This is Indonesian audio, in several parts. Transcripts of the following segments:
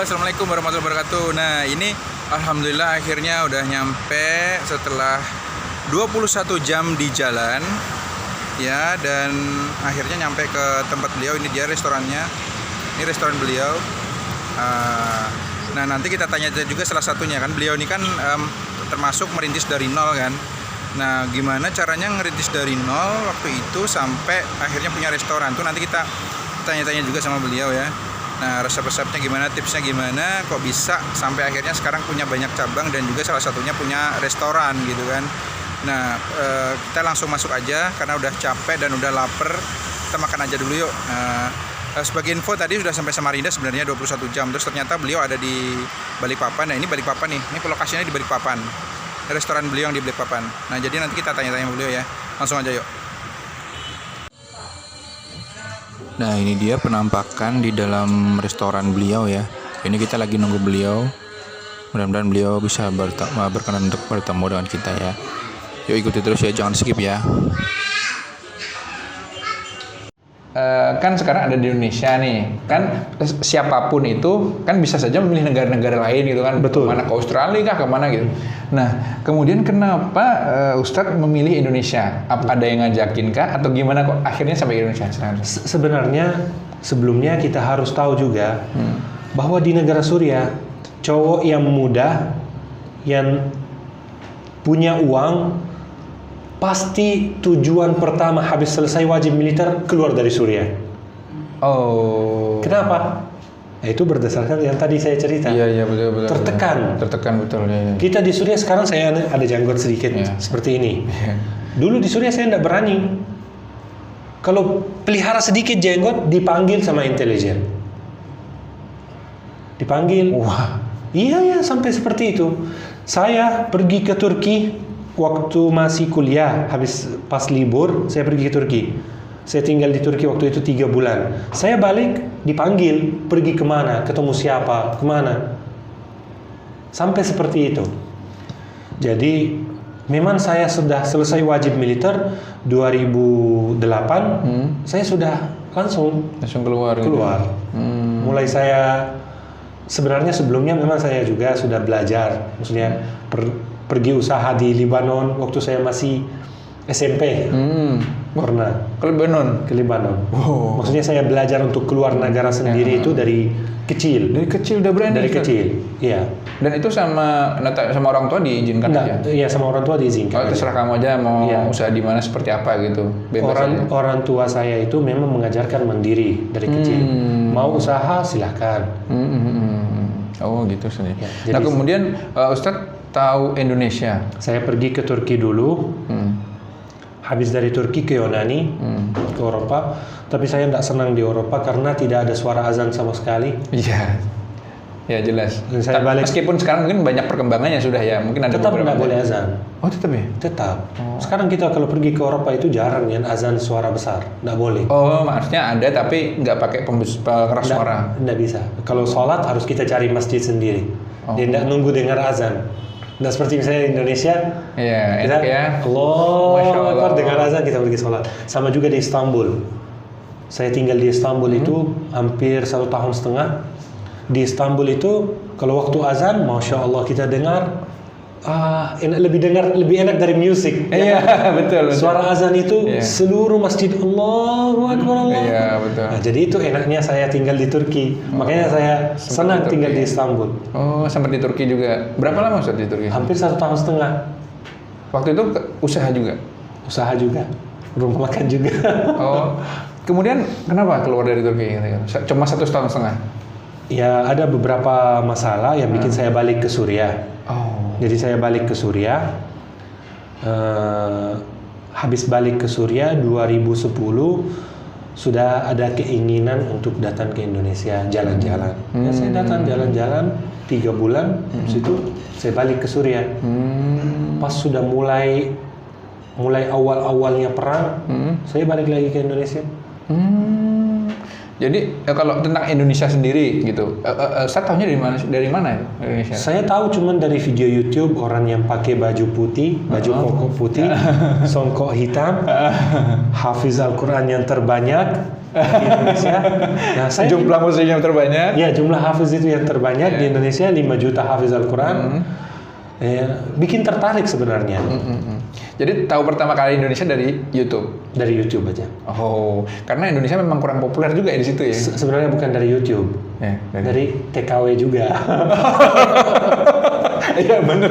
Assalamualaikum warahmatullahi wabarakatuh. Nah, ini alhamdulillah akhirnya udah nyampe setelah 21 jam di jalan. Ya, dan akhirnya nyampe ke tempat beliau. Ini dia restorannya. Ini restoran beliau. Nah, nanti kita tanya juga salah satunya kan. Beliau ini kan termasuk merintis dari nol kan. Nah, gimana caranya ngerintis dari nol waktu itu sampai akhirnya punya restoran. Tuh nanti kita tanya-tanya juga sama beliau ya. Nah, resep-resepnya gimana, tipsnya gimana, kok bisa sampai akhirnya sekarang punya banyak cabang dan juga salah satunya punya restoran gitu kan. Nah, kita langsung masuk aja karena udah capek dan udah lapar. Kita makan aja dulu yuk. Sebagai info tadi sudah sampai Samarinda sebenarnya 21 jam. Terus ternyata beliau ada di Balikpapan. Nah, ini Balikpapan nih. Ini lokasinya di Balikpapan. Restoran beliau yang di Balikpapan. Nah, jadi nanti kita tanya-tanya beliau ya. Langsung aja yuk. Nah, ini dia penampakan di dalam restoran beliau ya. Ini kita lagi nunggu beliau. Mudah-mudahan beliau bisa berkenan untuk bertemu dengan kita ya. Yuk ikuti terus ya, jangan skip ya. Kan sekarang ada di Indonesia nih, kan siapapun itu kan bisa saja memilih negara-negara lain gitu kan. Betul. Kemana, ke Australia kah, kemana gitu. Nah, kemudian kenapa Ustadz memilih Indonesia? Apa ada yang ngajakin kah atau gimana kok akhirnya sampai Indonesia? Sebenarnya sebelumnya kita harus tahu juga bahwa di negara Suriah cowok yang muda yang punya uang pasti tujuan pertama habis selesai wajib militer keluar dari Suriah. Oh. Kenapa? Itu berdasarkan yang tadi saya cerita. Iya betul. Tertekan betul ya. Kita di Suriah sekarang saya ada janggut sedikit seperti ini. Dulu di Suriah saya tidak berani. Kalau pelihara sedikit jenggot dipanggil sama intelijen. Dipanggil. Wah. Iya sampai seperti itu. Saya pergi ke Turki waktu masih kuliah, habis pas libur saya pergi ke Turki. Saya tinggal di Turki waktu itu 3 bulan. Saya balik dipanggil, pergi kemana, ketemu siapa, kemana. Sampai seperti itu. Jadi memang saya sudah selesai wajib militer 2008. Saya sudah langsung keluar. Gitu. Mulai saya sebenarnya sebelumnya memang saya juga sudah belajar, maksudnya pergi usaha di Lebanon waktu saya masih SMP. Pernah ke Lebanon. Oh. Maksudnya saya belajar untuk keluar negara sendiri itu dari kecil. Dari kecil udah berani. Dari kecil, iya. Dan itu sama orang tua diizinkan aja? Iya, sama orang tua diizinkan. Terserah kamu aja mau usaha di mana seperti apa gitu. Orang tua saya itu memang mengajarkan mandiri dari kecil. Mau usaha silahkan. Oh gitu sih. Ya, nah kemudian Ustadz tahu Indonesia. Saya pergi ke Turki dulu. Habis dari Turki ke Yunani, ke Eropa. Tapi saya tidak senang di Eropa karena tidak ada suara azan sama sekali. Iya. Ya jelas. Saya balik. Meskipun sekarang mungkin banyak perkembangannya sudah ya. Mungkin ada tetap tidak boleh azan. Oh tetap ya? Tetap. Sekarang kita kalau pergi ke Eropa itu jarang ya azan suara besar. Tidak boleh. Oh maksudnya ada tapi nggak pakai pengeras suara? Tidak bisa. Kalau sholat harus kita cari masjid sendiri. Dia tidak nunggu dengar azan. Nah seperti misalnya di Indonesia, enak ya. Allahu Akbar dengar azan kita pergi sholat. Sama juga di Istanbul. Saya tinggal di Istanbul itu hampir 1,5 tahun. Di Istanbul itu kalau waktu azan, masya Allah kita dengar lebih enak dari musik. Iya betul. Suara azan itu seluruh masjid Allahu Akbar. Iya betul. Nah, jadi itu enaknya saya tinggal di Turki. Makanya saya senang tinggal di Istanbul. Oh sampai di Turki juga. Berapa lama Ustaz di Turki? Hampir 1,5 tahun. Waktu itu usaha juga? Usaha juga. Rumah makan juga. Oh. Kemudian kenapa keluar dari Turki? Cuma 1,5 tahun? Ya ada beberapa masalah yang bikin saya balik ke Suriah. Jadi saya balik ke Suriah. Habis balik ke Suriah 2010 sudah ada keinginan untuk datang ke Indonesia jalan-jalan. Ya, saya datang jalan-jalan 3 bulan. Habis itu saya balik ke Suriah. Pas sudah mulai awal-awalnya perang, saya balik lagi ke Indonesia. Jadi kalau tentang Indonesia sendiri gitu, saya tahunya dari mana Indonesia? Saya tahu cuman dari video YouTube orang yang pakai baju putih, baju koko putih, songkok hitam, hafiz Al-Quran yang terbanyak, di Indonesia. Nah, saya Jumlah muslim yang terbanyak. ya jumlah hafiz itu yang terbanyak di Indonesia, 5 juta hafiz Al-Quran. Bikin tertarik sebenarnya. Jadi tahu pertama kali Indonesia dari YouTube. Dari YouTube aja. Oh, karena Indonesia memang kurang populer juga ya di situ ya. Sebenarnya bukan dari YouTube, Ya, dari TKW juga. Iya benar.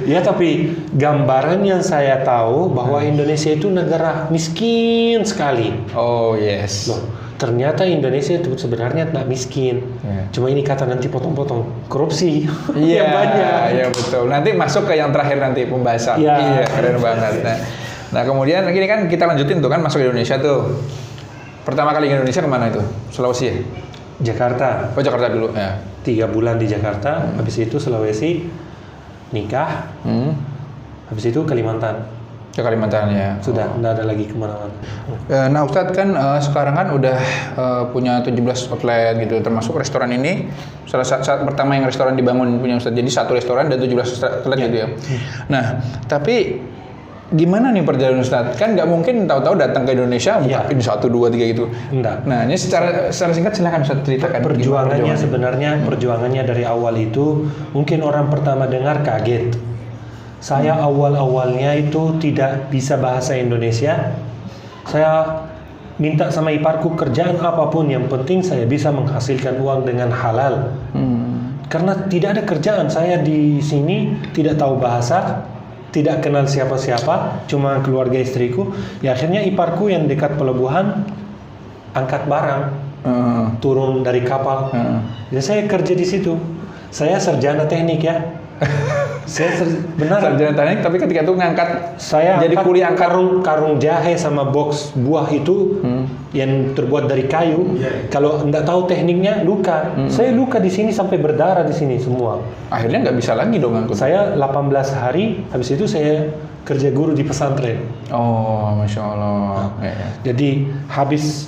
Ya, tapi gambaran yang saya tahu bahwa Indonesia itu negara miskin sekali. Oh yes. Loh, ternyata Indonesia itu sebenarnya tidak miskin. Iya. Cuma ini kata nanti potong-potong korupsi Iya, yang banyak. iya betul. Nanti masuk ke yang terakhir nanti pembahasan. Iya. Iya, keren banget. Nah, kemudian ini kan kita lanjutin tuh kan masuk ke Indonesia tuh. Pertama kali ke Indonesia kemana itu? Sulawesi ya? Jakarta. Oh Jakarta dulu ya. 3 bulan di Jakarta, habis itu Sulawesi, nikah, habis itu Kalimantan. Ke Kalimantan ya. Sudah, tidak ada lagi kemana-mana. Nah Ustadz kan sekarang kan udah punya 17 outlet gitu, termasuk restoran ini saat pertama yang restoran dibangun punya Ustadz. Jadi 1 restoran dan 17 outlet gitu ya. Nah tapi gimana nih perjalanan Ustadz? Kan nggak mungkin tahu-tahu datang ke Indonesia buka ini 1, 2, 3 gitu. Enggak. Nah ini secara singkat silakan Ustadz ceritakan. Perjuangannya sebenarnya perjuangannya dari awal itu mungkin orang pertama dengar kaget. Saya awal-awalnya itu tidak bisa bahasa Indonesia. Saya minta sama iparku kerjaan apapun yang penting saya bisa menghasilkan uang dengan halal. Karena tidak ada kerjaan, saya di sini tidak tahu bahasa, tidak kenal siapa-siapa, cuma keluarga istriku. Ya akhirnya iparku yang dekat pelabuhan angkat barang, turun dari kapal. Jadi saya kerja di situ. Saya sarjana teknik ya. Benar. Sarjana teknik, tapi ketika itu ngangkat, Saya jadi kuliah angkat karung jahe sama box buah itu yang terbuat dari kayu. Kalau nggak tahu tekniknya luka. Saya luka di sini sampai berdarah di sini semua. akhirnya nggak bisa lagi dong ngangkut. Saya 18 hari, habis itu saya kerja guru di pesantren. Oh, masya Allah. Ya. Jadi habis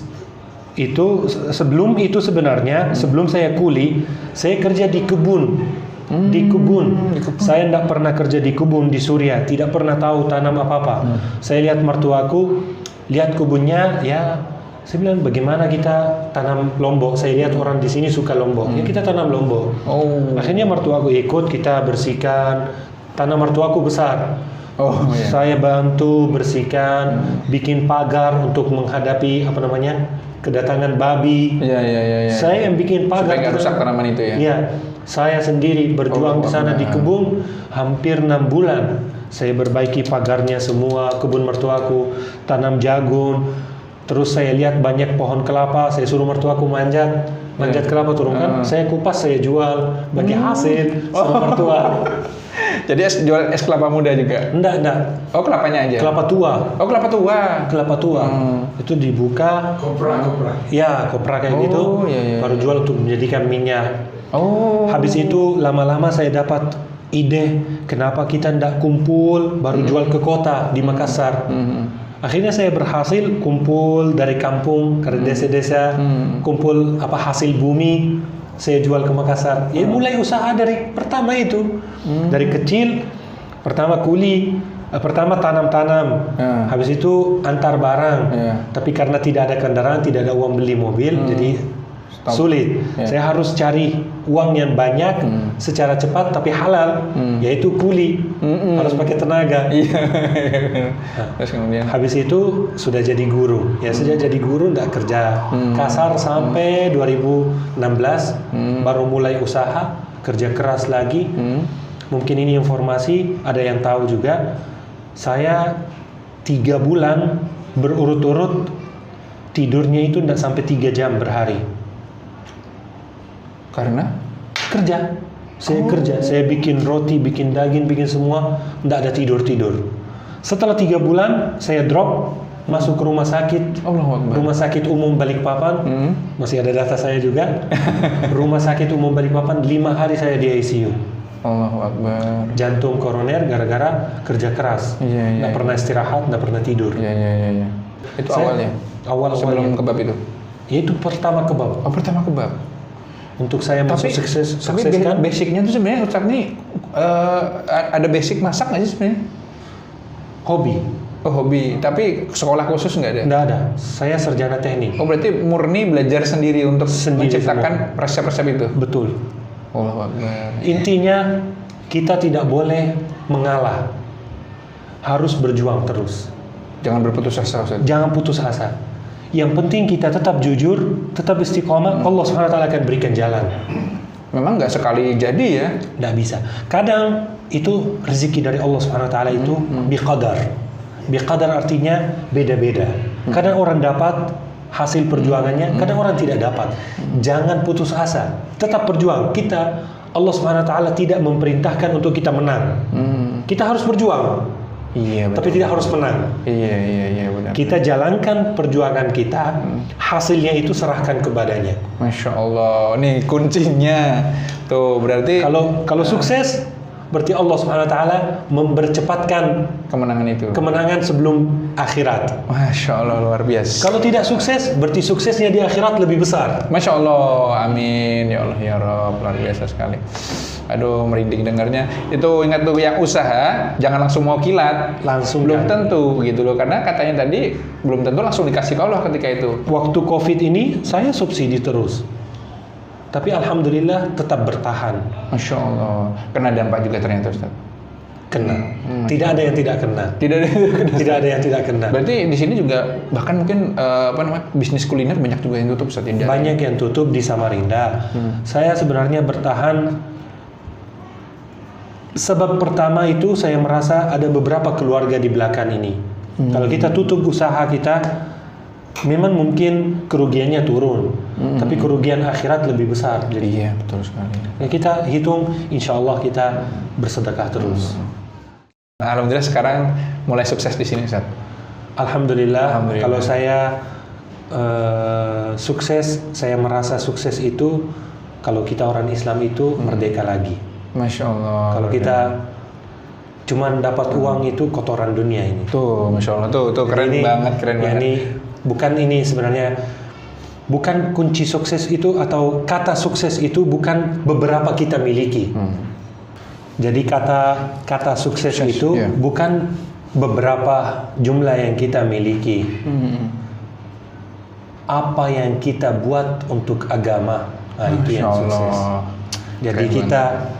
itu sebelum itu sebenarnya sebelum saya kuli, saya kerja di kebun. Di kebun. Saya tidak pernah kerja di kebun di Suriah, tidak pernah tahu tanam apa-apa. Saya lihat mertuaku, lihat kebunnya, ya saya bilang bagaimana kita tanam lombok. Saya lihat orang di sini suka lombok, ya kita tanam lombok. Oh. Akhirnya mertuaku ikut, kita bersihkan. Tanah mertuaku besar. Oh, iya. Saya bantu bersihkan, bikin pagar untuk menghadapi kedatangan babi. Iya. Saya yang bikin pagar. Supaya nggak rusak tanaman itu ya. Iya, saya sendiri berjuang di sana di kebun hampir 6 bulan. Saya perbaiki pagarnya semua, kebun mertuaku, tanam jagung. Terus saya lihat banyak pohon kelapa, saya suruh mertuaku manjat kelapa turunkan. Saya kupas, saya jual bagi hasil sama mertua. Jadi jual es kelapa muda juga? Enggak. Oh, kelapanya aja? Kelapa tua. Oh, kelapa tua? Kelapa tua. Itu dibuka. Kopra. Ya, kopra kayak gitu. Iya. Baru jual untuk menjadikan minyak. Oh. Habis itu lama-lama saya dapat ide, kenapa kita tidak kumpul baru jual ke kota di Makassar. Akhirnya saya berhasil kumpul dari kampung ke desa-desa, kumpul hasil bumi. Saya jual ke Makassar. Ya mulai usaha dari pertama itu. Dari kecil, pertama kuli, pertama tanam-tanam. Habis itu antar barang. Tapi karena tidak ada kendaraan, tidak ada uang beli mobil, jadi sulit. Saya harus cari uang yang banyak secara cepat tapi halal, yaitu kuli. Harus pakai tenaga. Terus kemudian Habis itu sudah jadi guru. Ya sejak jadi guru tidak kerja kasar sampai 2016 baru mulai usaha, kerja keras lagi. Mungkin ini informasi ada yang tahu juga. Saya 3 bulan berurut-urut tidurnya itu tidak sampai 3 jam berhari. karena Kerja. Saya kerja, saya bikin roti, bikin daging, bikin semua, tidak ada tidur-tidur. Setelah 3 bulan, saya drop, masuk ke rumah sakit. Allahu Akbar. Rumah sakit umum Balikpapan, masih ada data saya juga. Rumah sakit umum Balikpapan, 5 hari saya di ICU. Allahu Akbar. Jantung koroner gara-gara kerja keras. Iya. Nggak pernah istirahat, nggak pernah tidur. Iya. Itu awalnya? Sebelum kebab itu? Ya itu pertama kebab. Oh, pertama kebab. Untuk saya masuk sukses tapi kan. basicnya tuh sebenarnya Ustaz nih ada basic masak nggak sih sebenarnya? Hobi. Oh, hobi. Tapi sekolah khusus nggak ada? Nggak ada. Saya sarjana teknik. Oh, berarti murni belajar sendiri untuk Sendiri menciptakan resep-resep itu? Betul. Allahu Akbar. Intinya kita tidak boleh mengalah. Harus berjuang terus. Jangan berputus asa, Ustaz. Jangan putus asa. Yang penting kita tetap jujur, tetap istiqomah, Allah SWT akan berikan jalan. Memang nggak sekali jadi ya? Nggak bisa. Kadang itu rezeki dari Allah SWT itu biqadar. Biqadar artinya beda-beda. Kadang orang dapat hasil perjuangannya, kadang orang tidak dapat. Jangan putus asa. Tetap berjuang. Kita, Allah SWT tidak memerintahkan untuk kita menang. Kita harus berjuang. Iya, Tapi tidak harus menang. Iya, benar. Kita jalankan perjuangan kita, hasilnya itu serahkan kepadanya. Masya Allah, nih kuncinya. Tuh, berarti Kalau sukses, berarti Allah SWT mempercepatkan kemenangan sebelum akhirat. Masya Allah, luar biasa. Kalau tidak sukses, berarti suksesnya di akhirat lebih besar. Masya Allah, amin. Ya Allah, ya Rabb, luar biasa sekali. Aduh, merinding dengarnya. Itu ingat tuh, yang usaha jangan langsung mau kilat. Langsung belum kan. tentu gitu loh, karena katanya tadi belum tentu langsung dikasih ke Allah ketika itu. Waktu COVID ini, saya subsidi terus. Tapi Alhamdulillah tetap bertahan. Masya Allah. Kena dampak juga ternyata, Ustaz. Kena. Tidak ada yang tidak kena. Tidak ada. Tidak ada yang tidak kena. Berarti di sini juga bahkan mungkin bisnis kuliner banyak juga yang tutup, Ustaz. Banyak yang tutup di Samarinda. Saya sebenarnya bertahan. Sebab pertama itu saya merasa ada beberapa keluarga di belakang ini. Kalau kita tutup usaha kita, memang mungkin kerugiannya turun, tapi kerugian akhirat lebih besar. Jadi iya, betul sekali. ya kita hitung, insya Allah kita bersedekah terus. Nah, alhamdulillah sekarang mulai sukses di sini, Ustaz. Alhamdulillah. Kalau saya sukses, saya merasa sukses itu kalau kita orang Islam itu merdeka lagi. Masya Allah. Kalau kita cuman dapat uang itu kotoran dunia ini. Tuh, Masya Allah. Tuh keren banget. Ini sebenarnya bukan kunci sukses itu, atau kata sukses itu bukan beberapa kita miliki. Jadi kata sukses itu bukan beberapa jumlah yang kita miliki. Apa yang kita buat untuk agama, itu yang sukses. Jadi kita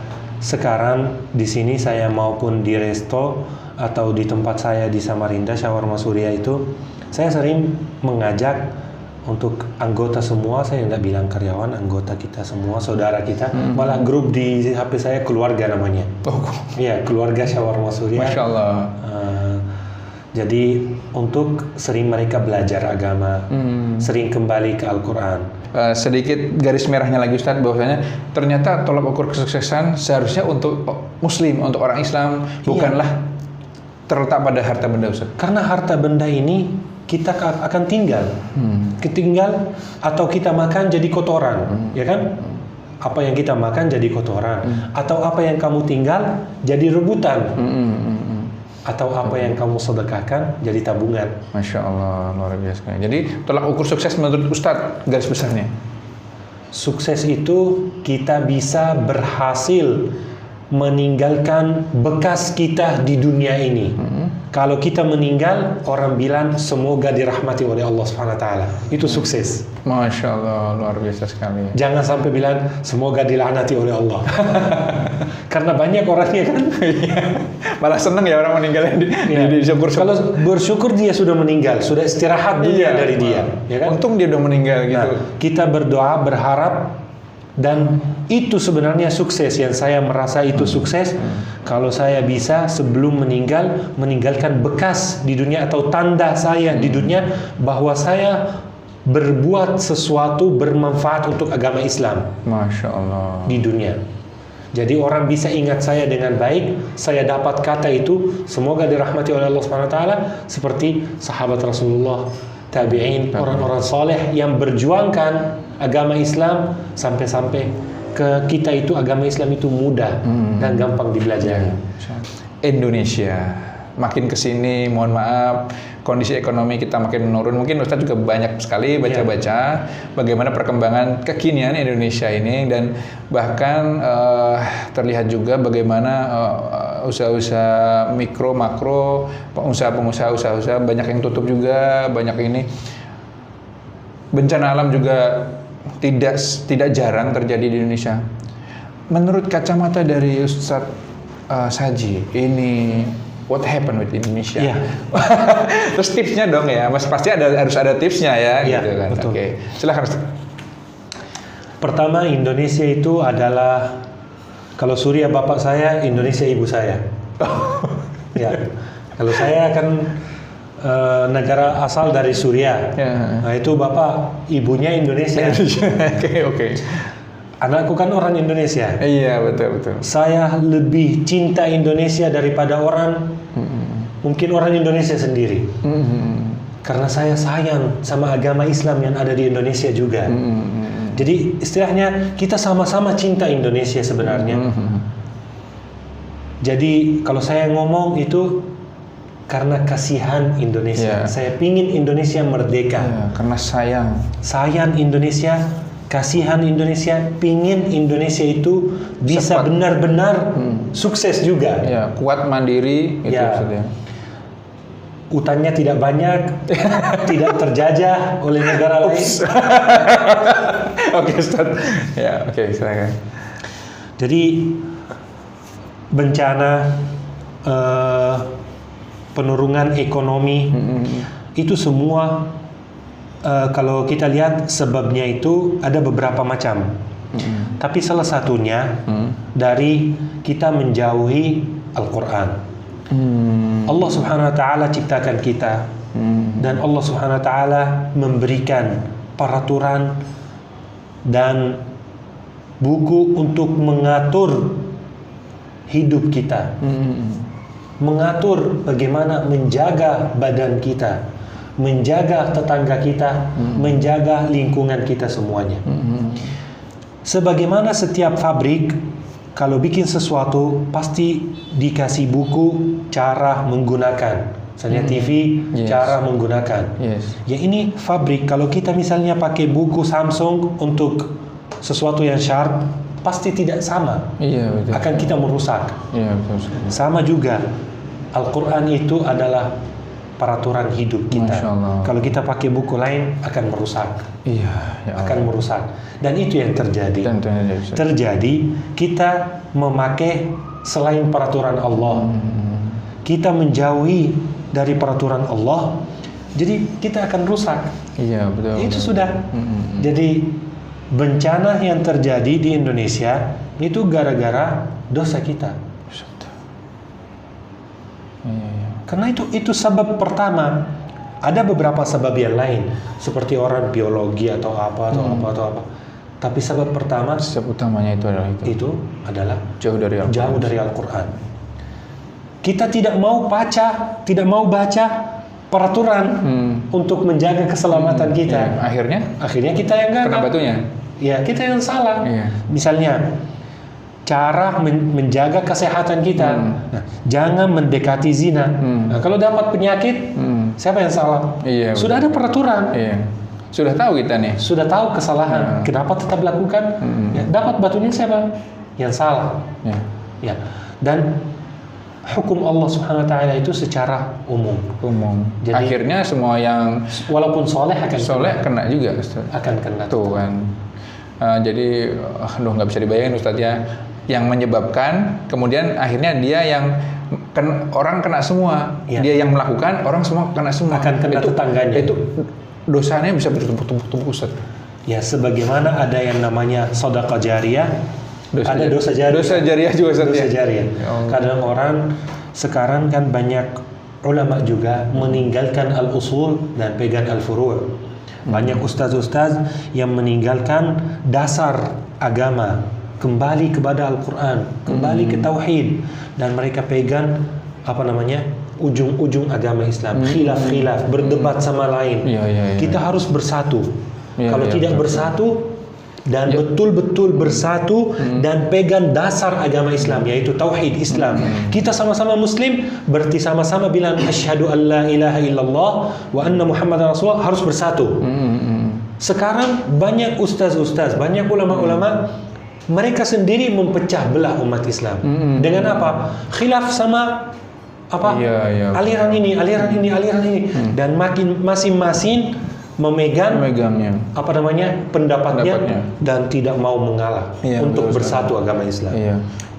sekarang di sini, saya maupun di resto atau di tempat saya di Samarinda Shawarma Surya itu, saya sering mengajak untuk anggota semua. Saya nggak bilang karyawan, anggota kita semua, saudara kita. Malah grup di HP saya keluarga namanya. Iya, keluarga Shawarma Surya. Masya Allah. Jadi untuk sering mereka belajar agama, sering kembali ke Al-Quran. Sedikit garis merahnya lagi, Ustaz, bahwasanya ternyata tolak ukur kesuksesan seharusnya untuk Muslim, untuk orang Islam, bukanlah terletak pada harta benda, Ustaz. Karena harta benda ini kita akan tinggal, ketinggal, atau kita makan jadi kotoran, ya kan? Apa yang kita makan jadi kotoran, atau apa yang kamu tinggal jadi rebutan. Atau apa yang kamu sedekahkan jadi tabungan. Masya Allah, luar biasa. Jadi tolak ukur sukses menurut Ustadz garis besarnya? Sukses itu kita bisa berhasil meninggalkan bekas kita di dunia ini. Kalau kita meninggal, orang bilang semoga dirahmati oleh Allah SWT. Itu sukses. Masya Allah, luar biasa sekali. Jangan sampai bilang semoga dilaknati oleh Allah. Karena banyak orangnya kan. Malah seneng ya orang meninggal di syukur. Kalau bersyukur dia sudah meninggal, sudah istirahat dunia dari dia. Ya kan? Untung dia udah meninggal gitu. Nah, kita berdoa, berharap, dan itu sebenarnya sukses. Yang saya merasa itu sukses, kalau saya bisa sebelum meninggal meninggalkan bekas di dunia, atau tanda saya di dunia bahwa saya berbuat sesuatu bermanfaat untuk agama Islam. Masya Allah. Di dunia. Jadi orang bisa ingat saya dengan baik, saya dapat kata itu, semoga dirahmati oleh Allah SWT, seperti sahabat Rasulullah, tabi'in, orang-orang soleh yang berjuangkan agama Islam sampai-sampai ke kita itu agama Islam itu mudah dan gampang dibelajari. Indonesia makin kesini, mohon maaf, kondisi ekonomi kita makin menurun. Mungkin Ustaz juga banyak sekali baca-baca bagaimana perkembangan kekinian Indonesia ini, dan bahkan terlihat juga bagaimana usaha-usaha mikro, makro, pengusaha banyak yang tutup juga, banyak ini. Bencana alam juga tidak jarang terjadi di Indonesia. Menurut kacamata dari Ustadz Saji, ini what happened with Indonesia? Iya. Terus tipsnya dong ya, Mas, pasti harus ada tipsnya ya, Iya, gitu kan. betul. Oke, silakan Ustadz. Pertama, Indonesia itu adalah, kalau Surya bapak saya, Indonesia ibu saya. Ya, kalau saya kan negara asal dari Surya. Ya. Nah itu bapak ibunya Indonesia. Oke. Anakku kan orang Indonesia. Iya, betul. Saya lebih cinta Indonesia daripada mungkin orang Indonesia sendiri. Karena saya sayang sama agama Islam yang ada di Indonesia juga. Jadi istilahnya kita sama-sama cinta Indonesia sebenarnya. Jadi kalau saya ngomong itu karena kasihan Indonesia. Yeah. Saya pingin Indonesia merdeka. Ya, karena Sayang Indonesia, kasihan Indonesia, pingin Indonesia itu bisa Cepat. benar-benar sukses juga. ya, kuat mandiri gitu Ya. maksudnya. Utangnya tidak banyak, tidak terjajah oleh negara lain. Oke, Ustaz. Ya, oke, silakan. Jadi bencana, penurunan ekonomi, itu semua kalau kita lihat sebabnya itu ada beberapa macam. Tapi salah satunya dari kita menjauhi Al-Quran. Allah Subhanahu wa taala ciptakan kita dan Allah Subhanahu wa taala memberikan peraturan dan buku untuk mengatur hidup kita. Mengatur bagaimana menjaga badan kita, menjaga tetangga kita, menjaga lingkungan kita semuanya. Sebagaimana setiap pabrik kalau bikin sesuatu pasti dikasih buku cara menggunakan. Misalnya TV, Yes. cara menggunakan. Yes. Ya ini pabrik, kalau kita misalnya pakai buku Samsung untuk sesuatu yang sharp, pasti tidak sama. Iya, betul. Akan kita merusak. Iya, betul. Sama juga, Al-Quran itu adalah peraturan hidup kita. Masya Allah. Kalau kita pakai buku lain, akan merusak. Iya, ya Allah. Akan merusak. Dan itu yang terjadi. Dan terjadi, Ustaz. Terjadi, kita memakai selain peraturan Allah. Kita menjauhi dari peraturan Allah. Jadi, kita akan rusak. Iya, betul. Itu betul. sudah. Jadi, bencana yang terjadi di Indonesia itu gara-gara dosa kita. Iya. Karena itu sebab pertama. Ada beberapa sebab yang lain, seperti orang biologi atau apa. Tapi sebab pertama Sebab utamanya itu adalah itu adalah jauh dari Al-Quran. jauh dari Al-Quran. Kita tidak mau baca peraturan untuk menjaga keselamatan kita. Iya. Akhirnya kita yang gagal. Kena batunya. Ya, kita yang salah. Iya. Misalnya, cara menjaga kesehatan kita. Nah, jangan mendekati zina. Nah, kalau dapat penyakit, siapa yang salah? Iya, Sudah ada peraturan. Iya. Sudah tahu kita nih. Sudah tahu kesalahan. Kenapa tetap lakukan? Ya, dapat batunya siapa? Yang salah. Ya. Ya. Dan hukum Allah Subhanahu wa taala itu secara umum. Jadi- Akhirnya semua yang Walaupun soleh akan soleh kena juga, Ustaz. akan kena. Tuh kan. Jadi, nggak bisa dibayangin Ustaz ya. Yang menyebabkan, kemudian akhirnya dia yang orang kena semua. Iya. Dia yang melakukan, orang semua kena semua. Akan kena tetangganya. Itu dosanya bisa bertumpuk-tumpuk, Ustaz. Ya, sebagaimana ada yang namanya sedekah jariyah, ada dosa jariah. Dosa jariah juga, Ustaz, Dosa ya? jariah. Oh. Kadang orang sekarang kan banyak ulama juga meninggalkan al-usul dan pegang al-furu'. Banyak ustaz-ustaz yang meninggalkan dasar agama, kembali kepada Al-Quran, kembali ke tauhid, dan mereka pegang ujung-ujung agama Islam, khilaf-khilaf, berdebat sama lain. Iya. Kita harus bersatu. Iya, Kalau iya, tidak betul. bersatu dan betul-betul bersatu dan pegang dasar agama Islam, yaitu tauhid Islam. Kita sama-sama muslim, berarti sama-sama bilang asyhadu an la ilaha illallah wa anna muhammadar rasulullah, harus bersatu. Sekarang banyak ustaz-ustaz, banyak ulama-ulama mereka sendiri mempecah belah umat Islam. Dengan apa? Khilaf sama apa? Aliran ini, aliran ini. Dan makin masing-masing memegangnya apa namanya pendapatnya dan tidak mau mengalah untuk bersatu agama Islam.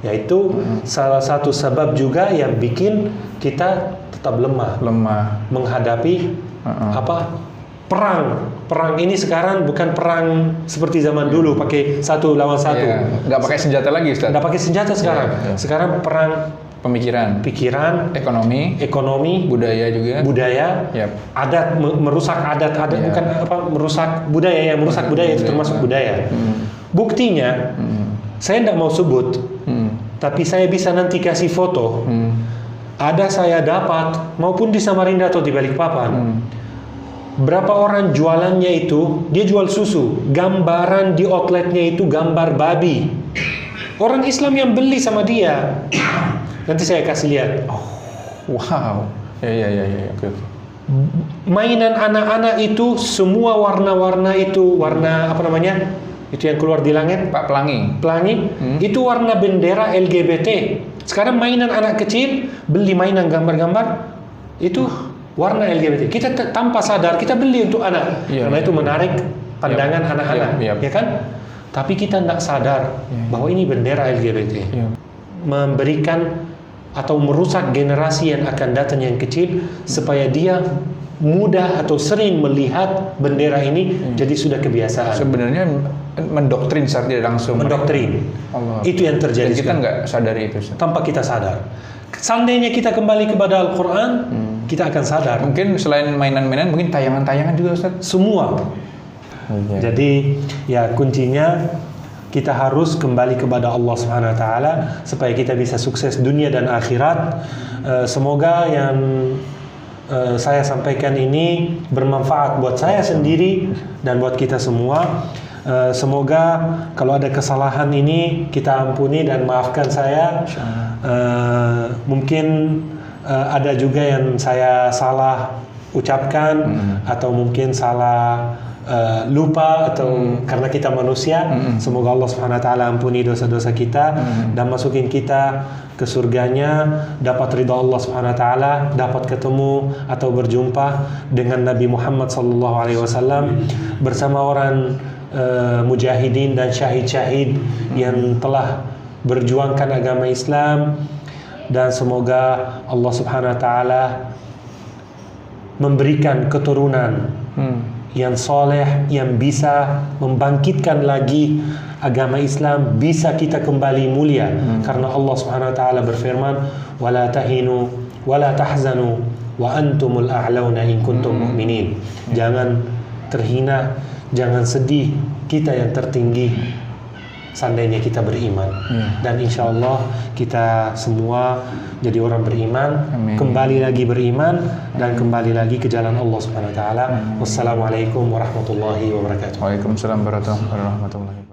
Yaitu salah satu sebab juga yang bikin kita tetap lemah menghadapi perang ini sekarang bukan perang seperti zaman dulu pakai satu lawan satu. Nggak pakai senjata lagi, Ustaz. Nggak pakai senjata sekarang. Sekarang perang pikiran, ekonomi, budaya, adat, merusak adat, bukan merusak budaya, merusak budaya itu termasuk budaya. Buktinya, saya tidak mau sebut, tapi saya bisa nanti kasih foto. Ada saya dapat maupun di Samarinda atau di Balikpapan. Berapa orang jualannya itu, dia jual susu, gambaran di outletnya itu gambar babi. Orang Islam yang beli sama dia. Nanti saya kasih lihat. Wow. Oke. Mainan anak-anak itu semua warna-warna itu, warna apa namanya? Itu yang keluar di langit, Pak Pelangi. Itu warna bendera LGBT. Sekarang mainan anak kecil beli mainan gambar-gambar itu warna LGBT. Kita tanpa sadar kita beli untuk anak. Karena itu menarik pandangan anak-anak, ya kan? Tapi kita tidak sadar bahwa ini bendera LGBT. Memberikan atau merusak generasi yang akan datang yang kecil supaya dia mudah atau sering melihat bendera ini jadi sudah kebiasaan. Sebenarnya mendoktrin secara tidak langsung. Itu yang terjadi. Dan kita nggak sadari itu. Tanpa kita sadar. Seandainya kita kembali kepada Al-Quran, kita akan sadar. Mungkin selain mainan-mainan, mungkin tayangan-tayangan juga, Ustaz. Semua. Jadi ya kuncinya kita harus kembali kepada Allah Subhanahu wa taala supaya kita bisa sukses dunia dan akhirat. Semoga yang saya sampaikan ini bermanfaat buat saya sendiri dan buat kita semua. Semoga kalau ada kesalahan ini kita ampuni dan maafkan saya. Mungkin ada juga yang saya salah ucapkan atau mungkin salah lupa atau karena kita manusia. Semoga Allah Subhanahu wa taala ampuni dosa-dosa kita dan masukin kita ke surganya, dapat ridha Allah Subhanahu wa taala, dapat ketemu atau berjumpa dengan Nabi Muhammad sallallahu alaihi wasallam bersama orang mujahidin dan syahid-syahid yang telah berjuangkan agama Islam. Dan semoga Allah Subhanahu wa taala memberikan keturunan yang soleh, yang bisa membangkitkan lagi agama Islam, bisa kita kembali mulia. Karena Allah Subhanahu wa taala berfirman, "Wala tahinu wala tahzanu wa antumul a'launa in kuntum mu'minin." Jangan terhina, jangan sedih, kita yang tertinggi seandainya kita beriman. Dan insya Allah kita semua jadi orang beriman. Amin. Kembali lagi beriman dan kembali lagi ke jalan Allah Subhanahu wa taala. Wassalamualaikum warahmatullahi wabarakatuh. Waalaikumsalam warahmatullahi wabarakatuh.